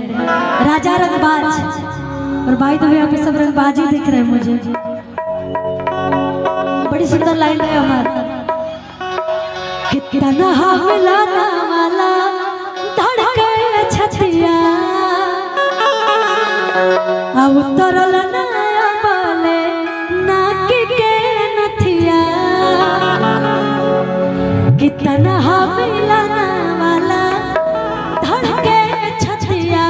राजा रंगबाज। और भाई तो यहाँ पे सब रंगबाज ही दिख रहे हैं मुझे। बड़ी सुंदर लाइन है हमारा। कितना मिलाना वाला धड़के छतिया अब तरल नया बोले नाक के नथिया। कितना मिलाना वाला धड़के छतिया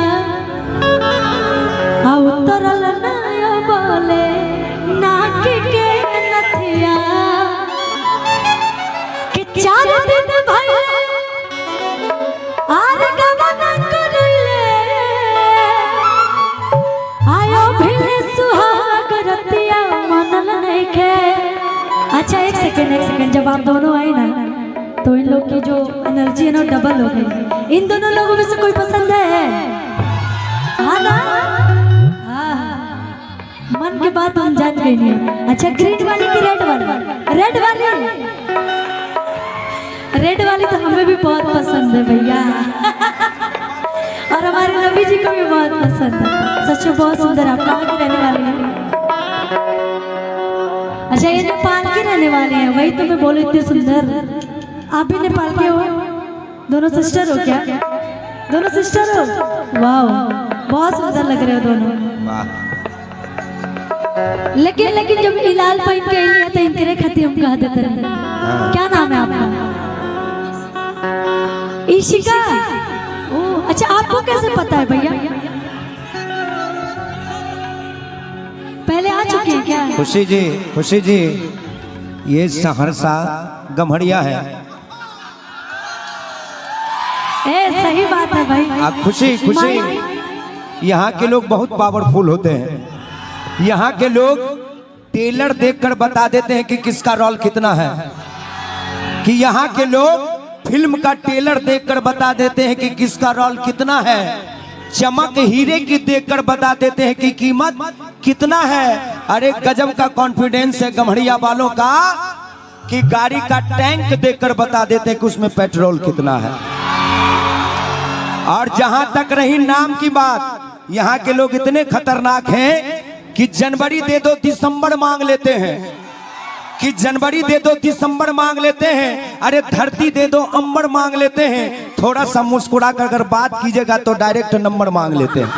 अब तरल नया बोले नाक के नथिया। कि 4 दिन भइले आर गवन करले आयो भिने सुहाग रतिया मनल नहीं खे। अच्छा एक सेकंड जब आप दोनों आए ना तो इन लोग की जो एनर्जी है ना डबल हो गई। इन दोनों लोगों में से कोई पसंद है? हाँ ना? हाँ मन की बात हम जान गए नहीं। अच्छा ग्रीन वाली की रेड वाली? रेड वाली तो हमें भी बहुत पसंद है भैया। और हमारे नबी जी को भी बहुत पसंद है। सच में बहुत सुंदर। आप कहाँ की रहने वाली हैं? अच्छा ये नेपाल की रहने वाली हैं। वही तो मैं बोली इतनी सुंदर। आप भी नेपाल के हो? दोनों सिस्टर हो क्या? दोनों सिस्टर हो? वाह बहुत सुंदर लग रहे हो दोनों। लेकिन जब इलाल पहन के लिए तो इनके खती हम कह देते हैं। क्या नाम है आपका? इशिका। ओह अच्छा आपको कैसे पता है भैया? पहले आ चुके हैं क्या? खुशी जी ये सहरसा गम्हरिया है। सही बात है भाई। अब खुशी यहाँ के लोग बहुत पावरफुल होते हैं। यहाँ के लोग टेलर देखकर बता देते हैं कि किसका रोल कितना है। कि यहाँ के लोग फिल्म का टेलर देखकर बता देते हैं कि किसका रोल कितना है। चमक हीरे की देखकर बता देते हैं कि कीमत कितना है। अरे गजब का कॉन्फिडेंस है गम्हरिया वालों का कि गाड़ी का टैंक देखकर बता देते हैं कि उसमें पेट्रोल कितना है। और जहां तक रही नाम की बात, यहाँ के लोग इतने खतरनाक हैं कि जनवरी दे दो दिसंबर मांग लेते हैं। कि जनवरी दे दो दिसंबर मांग लेते हैं। अरे धरती दे दो अंबर मांग लेते हैं। थोड़ा सा मुस्कुरा कर अगर बात कीजिएगा तो डायरेक्ट नंबर मांग लेते हैं।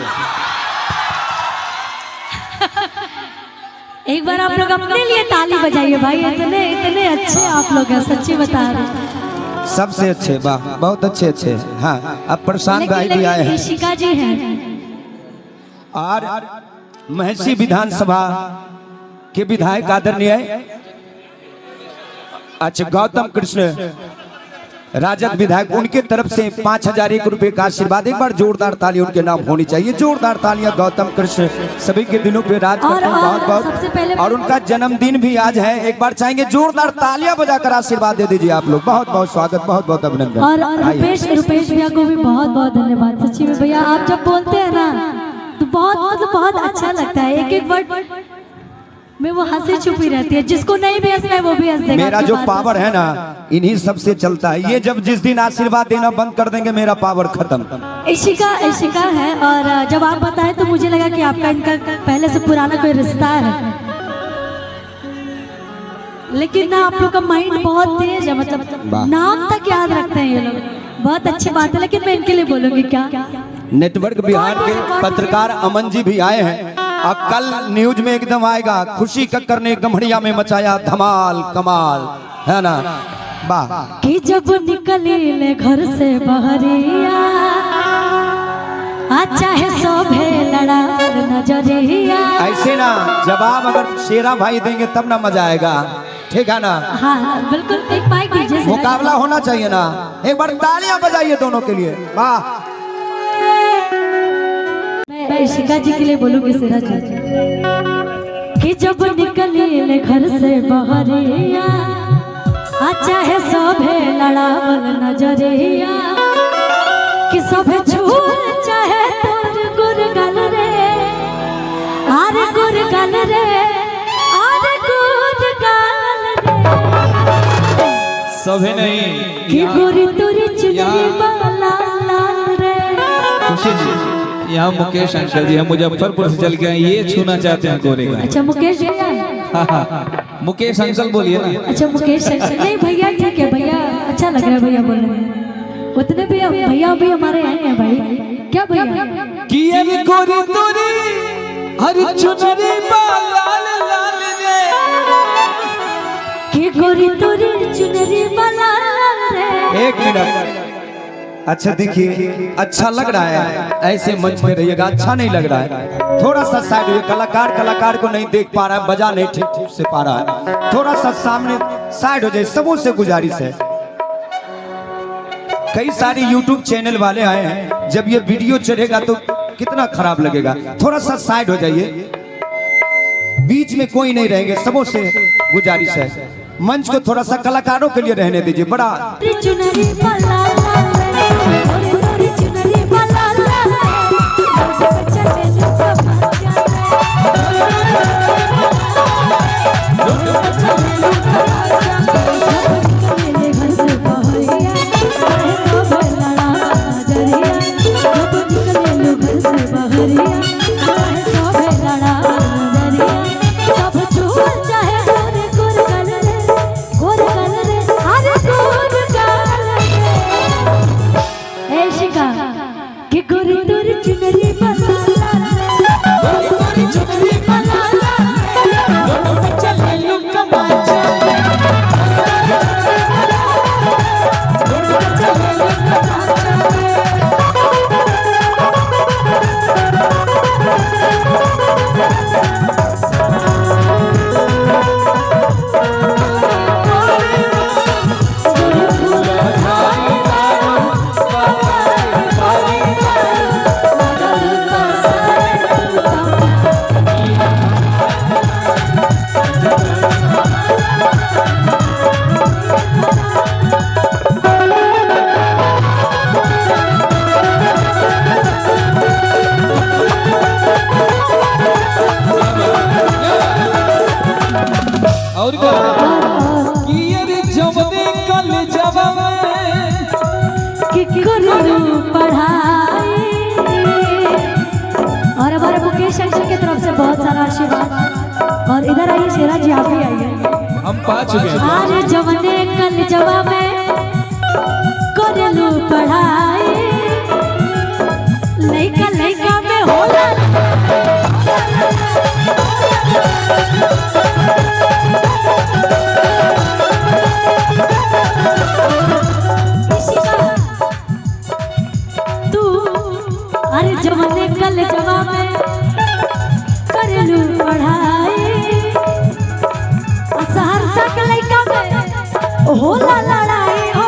एक बार आप लोग अपने लिए ताली बजाइए भाई। इतने अच्छे आप लोग हैं, सच्ची बता रहे। सबसे अच्छे, वाह बहुत अच्छे। हाँ अब प्रशांत भाई भी आए हैं। इशिका जी हैं। और महसी विधानसभा के विधायक आदरणीय अच्छा गौतम कृष्ण राजद विधायक, उनके तरफ से 5001 रुपए का आशीर्वाद। एक बार जोरदार ताली उनके नाम होनी चाहिए। जोरदार तालियां गौतम कृष्ण सभी के दिलों पे राज करते हैं बहुत। और उनका जन्मदिन भी आज है। एक बार चाहेंगे जोरदार तालियां बजाकर आशीर्वाद दे दीजिए आप लोग। बहुत बहुत स्वागत, बहुत बहुत अभिनंदन। और रुपेश भैया को भी बहुत बहुत धन्यवाद। सच्ची में भैया आप जब बोलते हैं ना तो बहुत अच्छा लगता है। एक वर्ड में वो हंसी छुपी रहती है। जिसको नहीं भी हंसना है वो भी हंस देगा। मेरा जो पावर है ना इन्हीं सबसे चलता है। ये जब जिस दिन आशीर्वाद देना बंद कर देंगे मेरा पावर खत्म। इशिका है। और जब आप बताएं तो मुझे लगा कि आपका इनका पहले से पुराना कोई रिश्ता है। लेकिन ना आप लोग का माइंड बहुत तेज है। मतलब नाम तक याद रखते हैं ये लोग। बहुत अच्छी बात है। लेकिन मैं इनके लिए बोलूंगी क्या? नेटवर्क बिहार के पत्रकार अमन जी भी आए हैं। और कल न्यूज में एकदम आएगा खुशी कक्कर ने गम्हरिया में मचाया धमाल कमाल, है ना? वाह। कि जब निकले घर से बहरिया चाहे शोभे लड़ा नजरिया। ऐसे ना जवाब अगर शेरा भाई देंगे तब ना मजा आएगा। ठीक है ना? हाँ बिल्कुल। एक माइक दीजिए। मुकाबला होना चाहिए ना। एक बार तालियां बजाइए दोनों के लिए। वाह। मैं इशिका जी के लिए बोलूंगी सिरा जी कि जब निकले घर से बहरिया चाहे शोभे लड़ावल नजरिया। कि शोभे छूल चाहे तोर गुरगल रे आरे गुरगल रे आरे गुरगल रे। शोभे नहीं कि गोरी तोरी चुनरी वाला लाल रे। खुशी जी यहाँ मुकेश अंकल जी हम मुजफ्फरपुर से चल के आए, ये छूना चाहते हैं गोरे का। अच्छा मुकेश भैया, मुकेश अंकल बोलिए ना। अच्छा मुकेश नहीं भैया ठीक है भैया, अच्छा लग रहा है भैया बोलने में। उतने भी भैया भी हमारे आए हैं भाई, क्या भैया कि अरे गोरी तोरी हर चुनरी लाल लाल रे, कि गोरी तोरी चुनरी वाला रे। एक मिनट, अच्छा देखिए, अच्छा लग रहा है ऐसे मंच पे रहिएगा, अच्छा नहीं लग रहा है थोड़ा सा साइड हुए। कलाकार को नहीं देख पा रहा है, बजा नहीं ठीक से पा रहा है, थोड़ा सा सामने साइड हो जाए, सबों से गुजारिश है। कई सारे YouTube चैनल वाले आए हैं, जब ये वीडियो चलेगा तो कितना खराब लगेगा, थोड़ा सा साइड हो जाइए, बीच में कोई नहीं रहेंगे, सबों से गुजारिश है। मंच को थोड़ा सा कलाकारों के लिए रहने दीजिए। बड़ा चुनरी वाला गोरी चुनरी वाला पढ़ाई। और हमारे मुकेश अंकल की तरफ से बहुत सारा आशीर्वाद। और इधर आइए शेरा जी, आप भी आइए, हम पा चुके हैं। आज जवने कल जवा में करलू पढ़ाई, लइका लइका में होला अरे जवने कल जवा में करलू पढ़ाई, सहरसा के लइका में होला लड़ाई हो।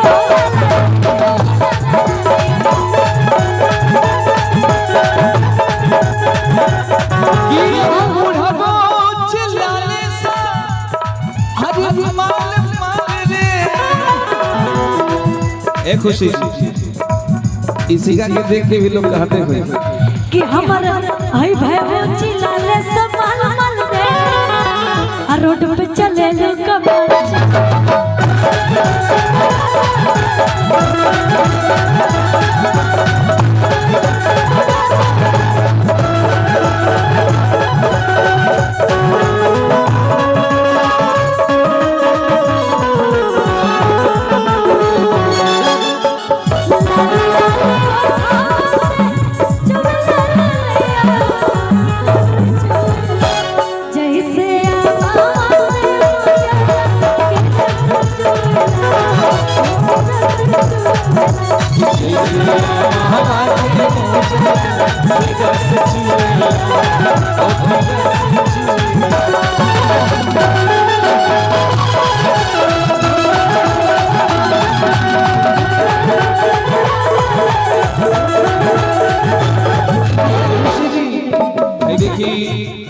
ए खुशी, इसी का के देख के भी लोग कहते हुए कि हमर आई भैया चिल्लाले संभाल मन रे, आ रोड पे चले लो कबाड़।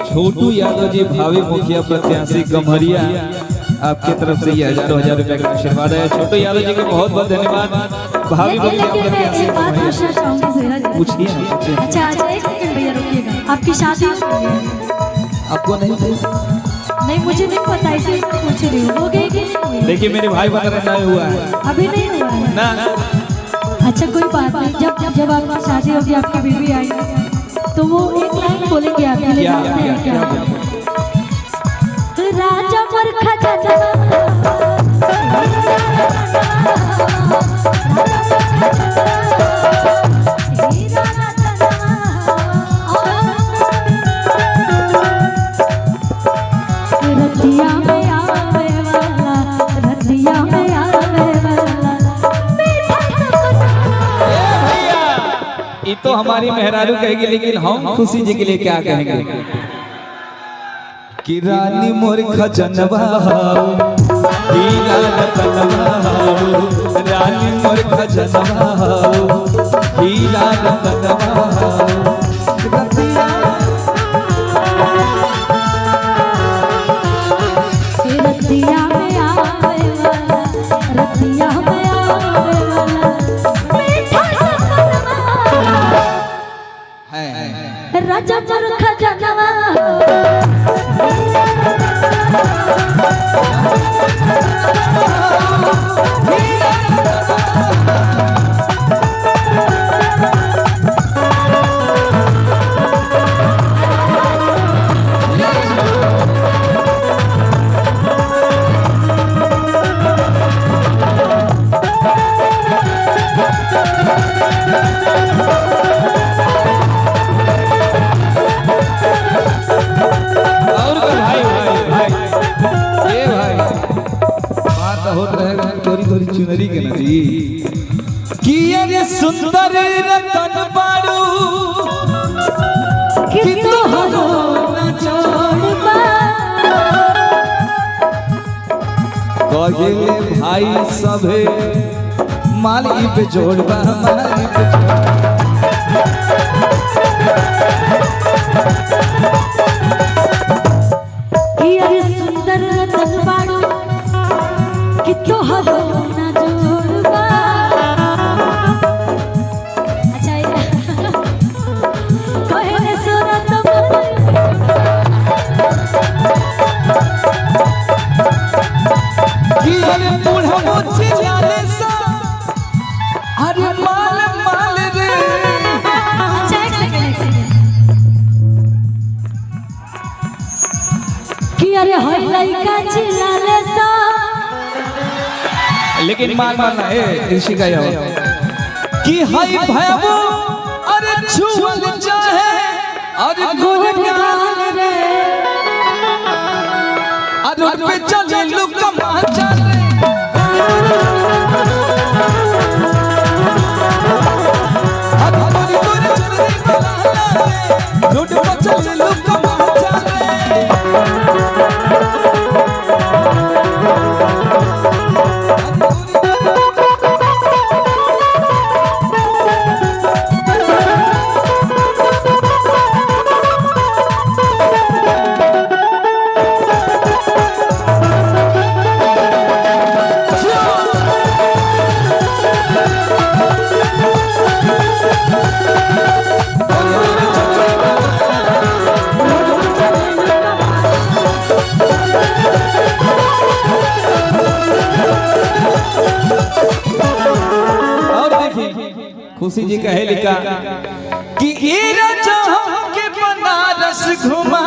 छोटू यादव जी भावी मुखिया प्रत्याशी गम्हरिया, आपके तरफ से ये हजारों हजार रुपए का आशीर्वाद है। छोटू यादव जी को बहुत बहुत धन्यवाद। भावी मुखिया प्रत्याशी पूछिए। अच्छा अच्छा एक सेकंड भैया रुकिएगा, आपकी शादी आपको नहीं मुझे नहीं पता, इसलिए पूछ रही हूँ हो गई कि नहीं? देखिए मेरे भाई बहन नहीं हुआ है अभी, नहीं हुआ है ना। अच्छा कोई बात नहीं, जब आपकी शादी होगी, आपकी बीवी आएगी तो वो एक लाइन बोलेंगे आप पहले क्या जानते हैं क्या क्या? राजा मोर खजाना रतिया में आवे वाला, रतिया में आवे वाला मीठा सपना। ये तो हमारी मेहरारू कहेगी, लेकिन हम खुशी जी के लिए क्या कहेंगे कि रानी मोर खजनवा हीरा रतनवा, रानी मोर खजनवा हीरा रतनवा, रतिया में आवे वाला, रतिया में आवे वाला मीठा सपना। राजा मोर खजानवा थोड़ी चुनरी के नदी कि ये सुंदर रतन बारू कि तोहरो न छोड़बा। कहेले भाई सभे माली पे जोड़बा, माली पे कि अरे सुंदर रतन बारू कि तोहरो न जोड़बा। अच्छा कहले सूरत कि अरे बूढ़ा मोची जाले सा अरे माल माल रे। अच्छा एक सेकंड कि अरे होय लइका चिल्लाले सा, लेकिन माल मालना ए ऋषिका यो कि हाय भयबो अरे छुअल चाहे अरे गुरगान रे, अरे पे चले लुकमा चले अरे तोरी तोरी चुनरी बलाला रे, रोड पे चले लुकमा चले। खुशी जी कहे लिखा कि राजा के बनारस घुमा